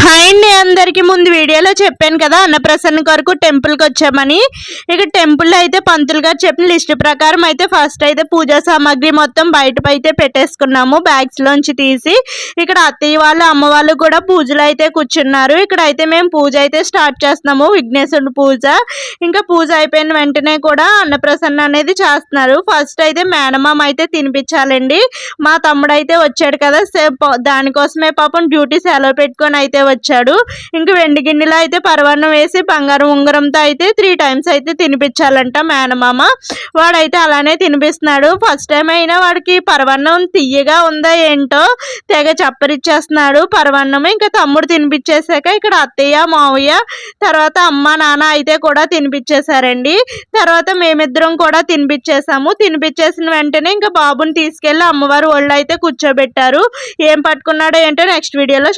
Hi అండి, అందరికి ముందు వీడియోలో చెప్పాను కదా అన్నప్రసన్న కొరకు టెంపుల్కి వచ్చామని. ఇక టెంపుల్లో అయితే పంతులు గారు చెప్పిన లిస్ట్ ప్రకారం అయితే ఫస్ట్ అయితే పూజా సామాగ్రి మొత్తం బయట అయితే పెట్టేసుకున్నాము బ్యాగ్స్ లోంచి తీసి. ఇక్కడ అత్తయ్య వాళ్ళు అమ్మ వాళ్ళు కూడా పూజలు అయితే కూర్చున్నారు. ఇక్కడ అయితే మేము పూజ అయితే స్టార్ట్ చేస్తున్నాము, విఘ్నేశ్వరుడు పూజ. ఇంకా పూజ అయిపోయిన వెంటనే కూడా అన్నప్రసన్న అనేది చేస్తున్నారు. ఫస్ట్ అయితే మేనమామ అయితే తినిపించాలండి. మా తమ్ముడు అయితే వచ్చాడు కదా, దానికోసమే పాపం డ్యూటీ సెలవు పెట్టుకొని అయితే వచ్చాడు. ఇంక వెండి గిన్నెలో అయితే పరవాన్నం వేసి బంగారం ఉంగరంతో అయితే 3 times అయితే తినిపించాలంట మేనమామ. వాడైతే అలానే తినిపిస్తున్నాడు. ఫస్ట్ టైం అయినా వాడికి పరవాన్నం తీయగా ఉందా ఏంటో తెగ చప్పరిచ్చేస్తున్నాడు పరవాన్నం. ఇంకా తమ్ముడు తినిపించేశాక ఇక్కడ అత్తయ్య మావయ్య తర్వాత అమ్మ నాన్న అయితే కూడా తినిపించేశారండి. తర్వాత మేమిద్దరం కూడా తినిపించేసాము. తినిపించేసిన వెంటనే ఇంకా బాబుని తీసుకెళ్లి అమ్మవారు ఒళ్ళు అయితే కూర్చోబెట్టారు. ఏం పట్టుకున్నాడో ఏంటో నెక్స్ట్ వీడియోలో